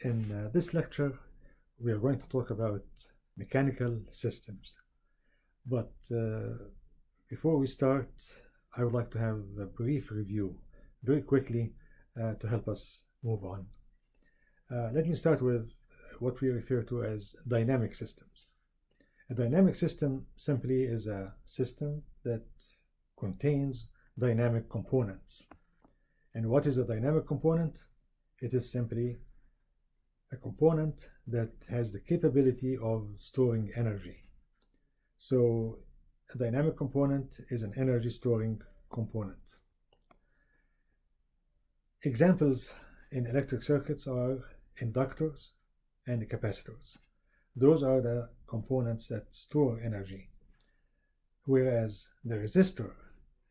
In this lecture, we are going to talk about mechanical systems. But before we start, I would like to have a brief review, very quickly, to help us move on. Let me start with what we refer to as dynamic systems. A dynamic system simply is a system that contains dynamic components. And what is a dynamic component? It is simply a component that has the capability of storing energy. So a dynamic component is an energy storing component. Examples in electric circuits are inductors and capacitors. Those are the components that store energy, whereas the resistor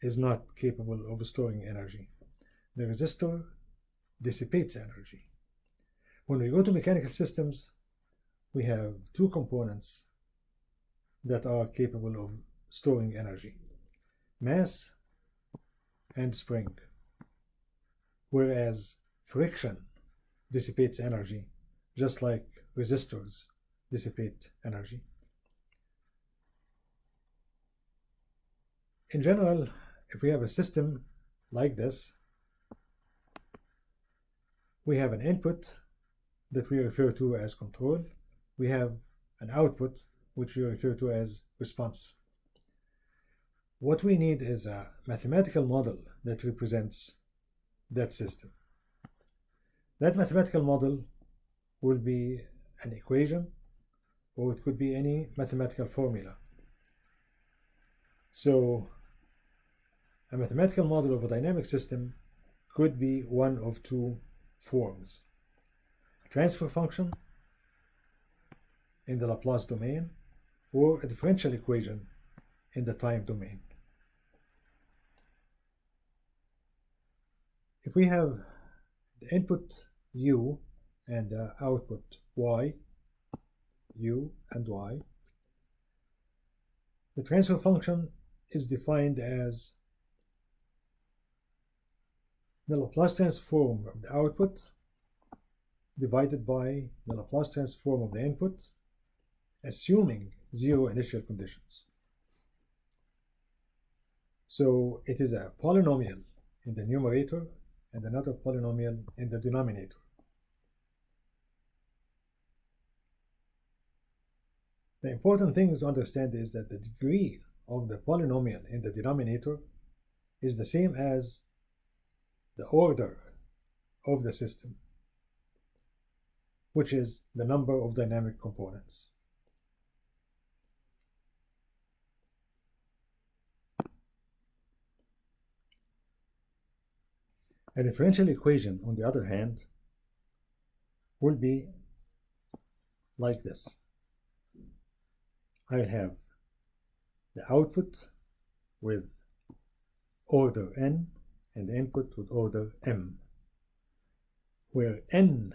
is not capable of storing energy. The resistor dissipates energy. When we go to mechanical systems, we have two components that are capable of storing energy: mass and spring, whereas friction dissipates energy just like resistors dissipate energy. In general, if we have a system like this, we have an input that we refer to as control. We have an output which we refer to as response. What we need is a mathematical model that represents that system. That mathematical model will be an equation, or it could be any mathematical formula. So a mathematical model of a dynamic system could be one of two forms: a transfer function in the Laplace domain, or a differential equation in the time domain. If we have the input u and the output y, u and y, the transfer function is defined as the Laplace transform of the output divided by the Laplace transform of the input, assuming zero initial conditions. So it is a polynomial in the numerator and another polynomial in the denominator. The important thing to understand is that the degree of the polynomial in the denominator is the same as the order of the system, which is the number of dynamic components. A differential equation, on the other hand, will be like this. I'll have the output with order n and the input with order m, where n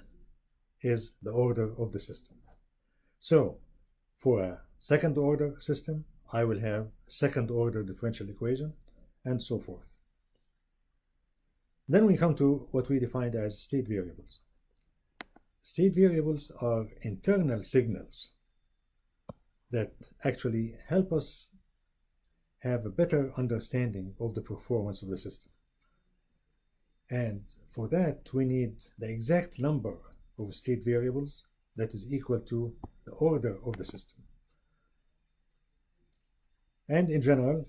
is the order of the system. So for a second order system, I will have second order differential equation, and so forth. Then we come to what we defined as state variables. State variables are internal signals that actually help us have a better understanding of the performance of the system. And for that, we need the exact number of state variables that is equal to the order of the system. And in general,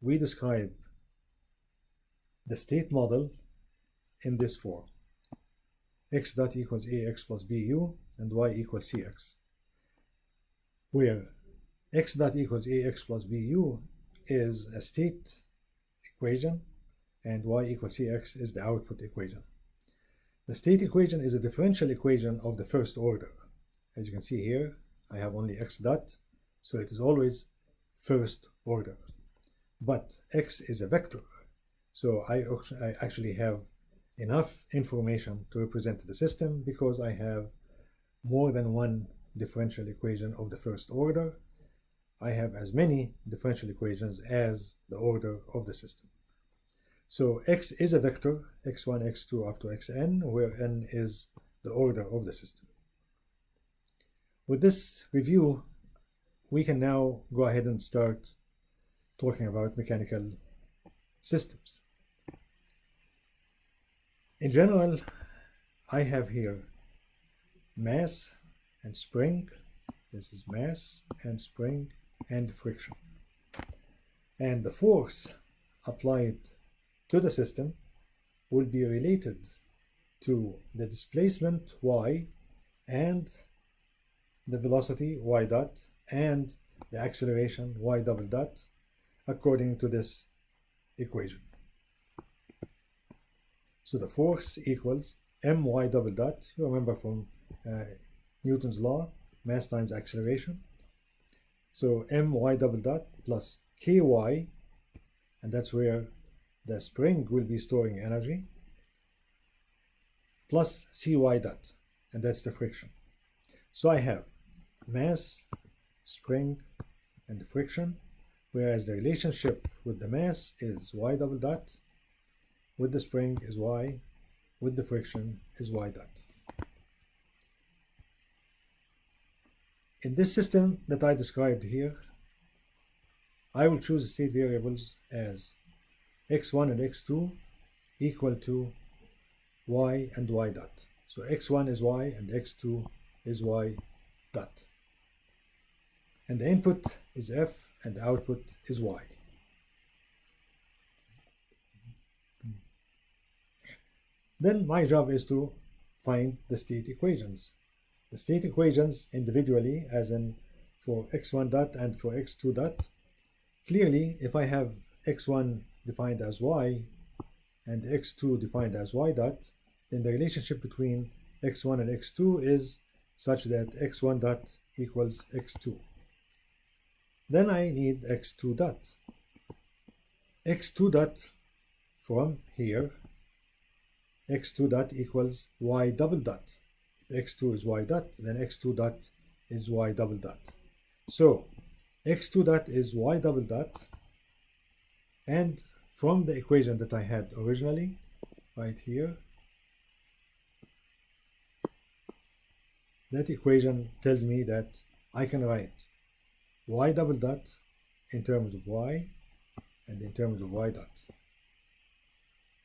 we describe the state model in this form: x dot equals ax plus bu and y equals cx, where x dot equals ax plus bu is a state equation and y equals cx is the output equation. The state equation is a differential equation of the first order. As you can see here, I have only x dot, so it is always first order. But x is a vector, so I actually have enough information to represent the system because I have more than one differential equation of the first order. I have as many differential equations as the order of the system. So x is a vector, x1, x2 up to xn, where n is the order of the system. With this review, we can now go ahead and start talking about mechanical systems. In general, I have here mass and spring. This is mass and spring and friction. And the force applied to the system will be related to the displacement y and the velocity y dot and the acceleration y double dot according to this equation. So the force equals my double dot. You remember from Newton's law, mass times acceleration. So my double dot plus ky, and that's where the spring will be storing energy, plus cy dot, and that's the friction. So I have mass, spring, and the friction, whereas the relationship with the mass is y double dot, with the spring is y, with the friction is y dot. In this system that I described here, I will choose the state variables as x1 and x2 equal to y and y dot. So x1 is y and x2 is y dot. And the input is f and the output is y. Then my job is to find the state equations. The state equations individually, as in for x1 dot and for x2 dot. Clearly, if I have x1 defined as y and x2 defined as y dot, then the relationship between x1 and x2 is such that x1 dot equals x2. Then I need x2 dot. x2 dot from here, x2 dot equals y double dot. If x2 is y dot, then x2 dot is y double dot. So x2 dot is y double dot, and from the equation that I had originally, right here, that equation tells me that I can write y double dot in terms of y and in terms of y dot,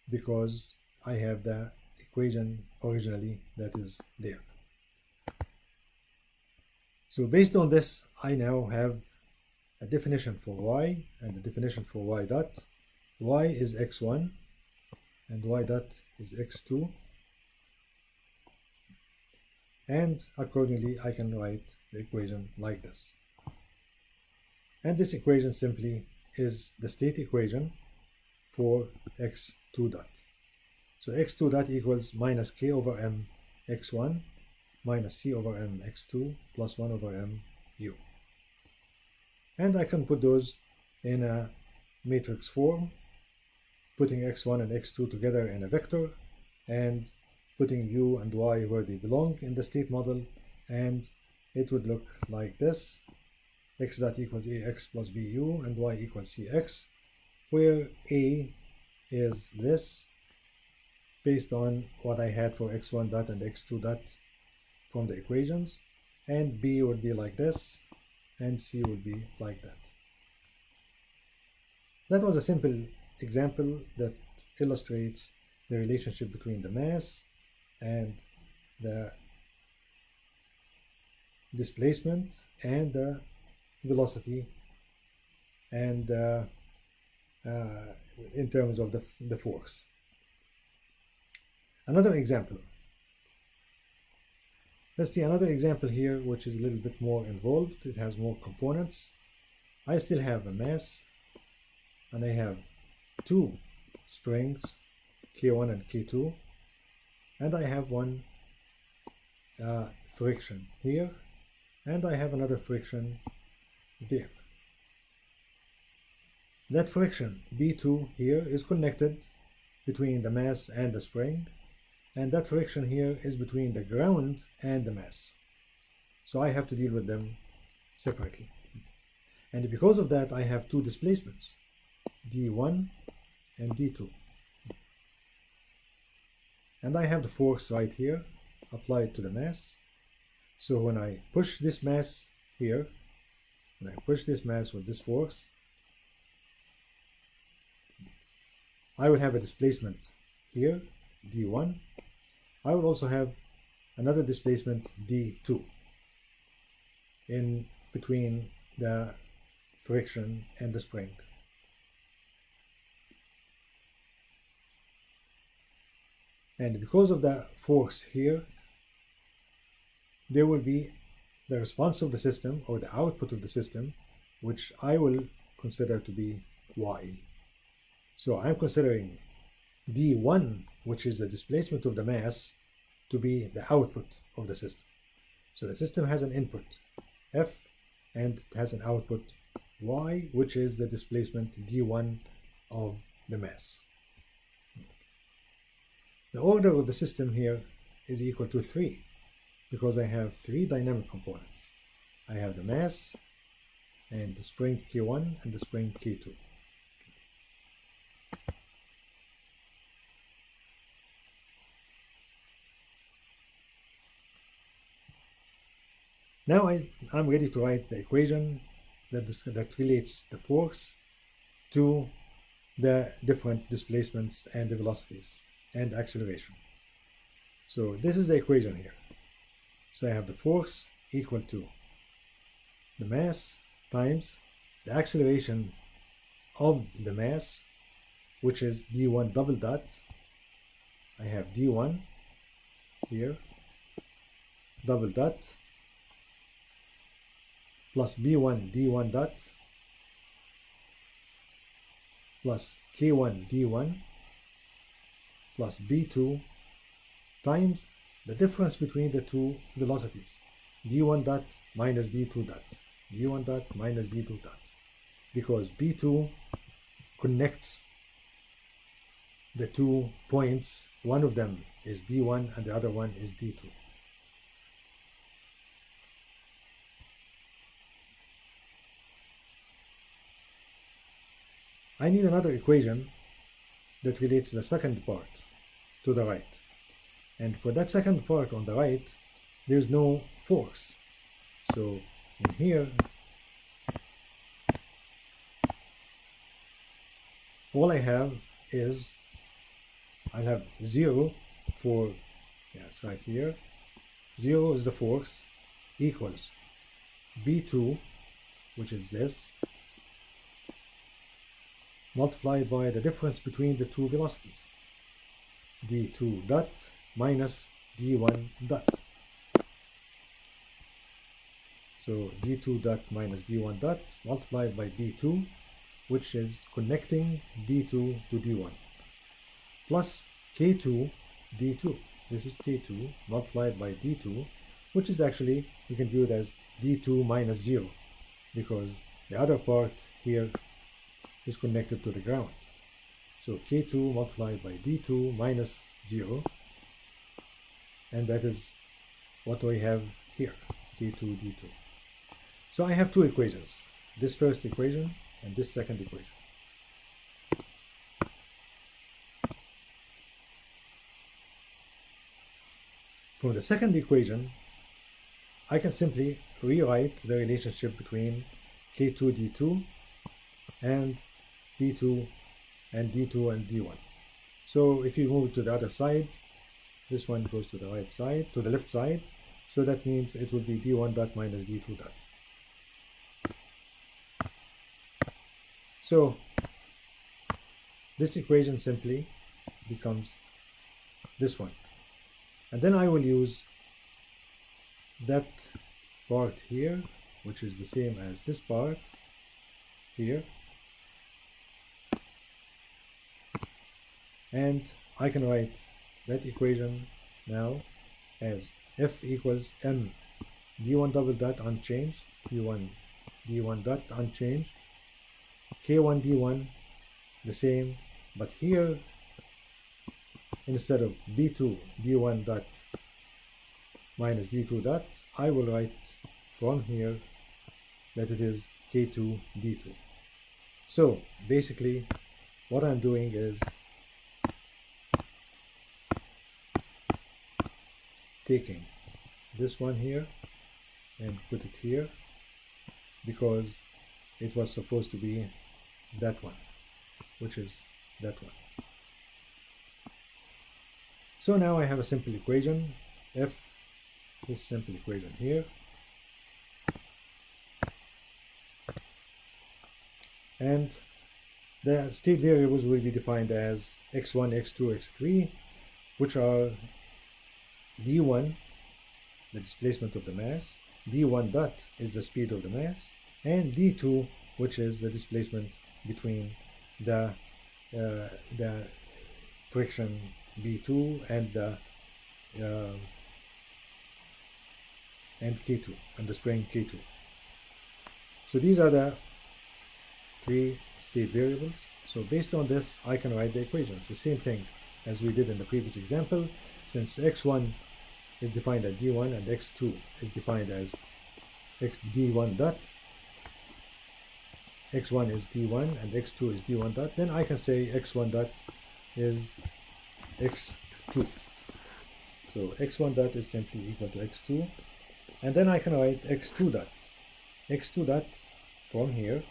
because I have the equation originally that is there. So based on this, I now have a definition for y and a definition for y dot. Y is x1 and y dot is x2, and accordingly I can write the equation like this. And this equation simply is the state equation for x2 dot. So x2 dot equals minus k over m x1 minus c over m x2 plus 1 over m u. And I can put those in a matrix form, putting x1 and x2 together in a vector and putting u and y where they belong in the state model, and it would look like this. X dot equals ax plus bu and y equals cx, where a is this based on what I had for x1 dot and x2 dot from the equations, and b would be like this and c would be like that. That was a simple example that illustrates the relationship between the mass and the displacement and the velocity, and in terms of the force. Another example. Let's see another example here, which is a little bit more involved. It has more components. I still have a mass, and I have two springs, K1 and K2, and I have one friction here, and I have another friction there. That friction, B2 here, is connected between the mass and the spring, and that friction here is between the ground and the mass. So I have to deal with them separately. And because of that, I have two displacements, D1 and D2. And I have the force right here, applied to the mass. So when I push this mass here, when I push this mass with this force, I will have a displacement here, d1. I will also have another displacement d2 in between the friction and the spring. And because of the force here, there will be the response of the system, or the output of the system, which I will consider to be y. So I'm considering d1, which is the displacement of the mass, to be the output of the system. So the system has an input f, and it has an output y, which is the displacement d1 of the mass. The order of the system here is equal to 3, because I have 3 dynamic components. I have the mass, and the spring K1, and the spring K2. Now I'm ready to write the equation that relates the force to the different displacements and the velocities and acceleration. So this is the equation here. So I have the force equal to the mass times the acceleration of the mass, which is d1 double dot. I have d1 here, double dot, plus b1 d1 dot, plus k1 d1, plus b2 times the difference between the two velocities, d1 dot minus d2 dot, d1 dot minus d2 dot, because b2 connects the 2 points. One of them is d1 and the other one is d2. I need another equation that relates the second part to the right. And for that second part on the right, there's no force. So in here, all I have is, I'll have 0 for, it's right here, 0 is the force, equals B2, which is this, multiplied by the difference between the two velocities, d2 dot minus d1 dot. So d2 dot minus d1 dot multiplied by b2, which is connecting d2 to d1, plus k2 d2. This is k2 multiplied by d2, which is actually, you can view it as d2 minus 0, because the other part here is connected to the ground. So k2 multiplied by d2 minus 0, and that is what we have here, k2 d2. So I have two equations, this first equation and this second equation. For the second equation, I can simply rewrite the relationship between k2 d2 and b2 and d2 and d1. So if you move to the other side, this one goes to the right side, to the left side, so that means it will be d1 dot minus d2 dot. So this equation simply becomes this one. And then I will use that part here, which is the same as this part here. And I can write that equation now as f equals m d1 double dot unchanged, d1 d1 dot unchanged, k1 d1 the same, but here instead of b2 d1 dot minus d2 dot, I will write from here that it is k2 d2. So basically what I'm doing is taking this one here and put it here because it was supposed to be that one, which is that one. So now I have a simple equation. If this simple equation here, and the state variables will be defined as x1, x2, x3, which are d1, the displacement of the mass, d1 dot is the speed of the mass, and d2, which is the displacement between the friction b2 and the and k2, and the spring k2. So these are the three state variables. So based on this, I can write the equations. The same thing as we did in the previous example. Since x1 is defined as d1 and x2 is defined as d1 dot, x1 is d1 and x2 is d1 dot, then I can say x1 dot is x2. So x1 dot is simply equal to x2, and then I can write x2 dot. x2 dot from here,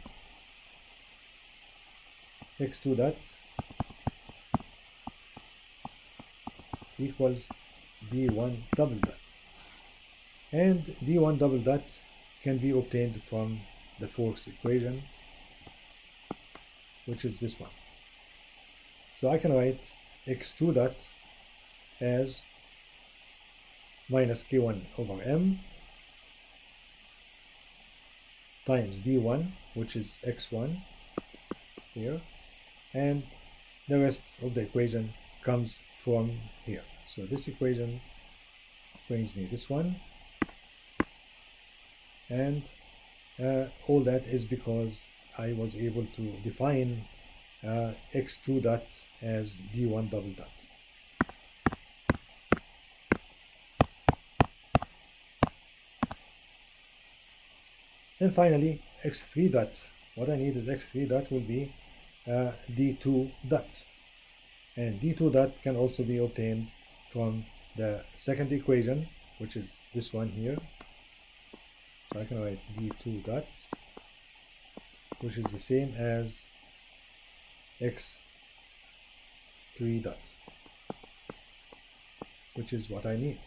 x2 dot equals d1 double dot, and d1 double dot can be obtained from the Forks equation, which is this one. So I can write x2 dot as minus k1 over m times d1, which is x1 here, and the rest of the equation comes from here. So this equation brings me this one, and all that is because I was able to define x2 dot as d1 double dot. And finally, x3 dot. What I need is x3 dot will be d2 dot. And d2 dot can also be obtained from the second equation, which is this one here. So I can write d2 dot, which is the same as x3 dot, which is what I need.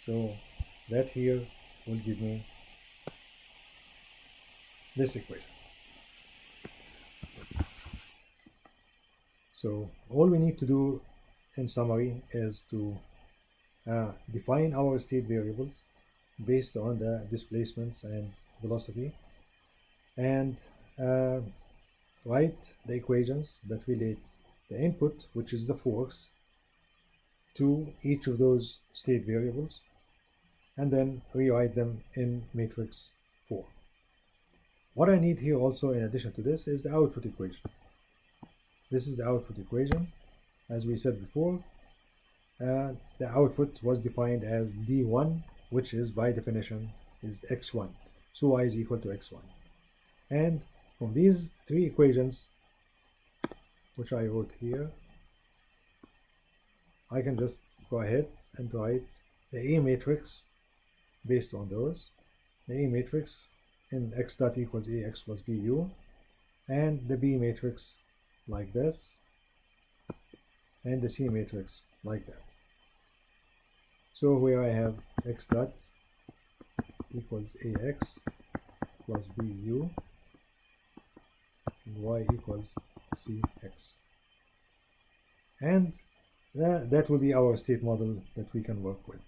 So that here will give me this equation. So all we need to do in summary is to define our state variables based on the displacements and velocity, and write the equations that relate the input, which is the force, to each of those state variables, and then rewrite them in matrix 4. What I need here also in addition to this is the output equation. This is the output equation. As we said before, the output was defined as d1, which is by definition is x1. So y is equal to x1. And from these three equations, which I wrote here, I can just go ahead and write the A matrix based on those. The A matrix in x dot equals ax plus bu, and the B matrix like this, and the C matrix like that. So where I have x dot equals ax plus bu and y equals cx. And that will be our state model that we can work with.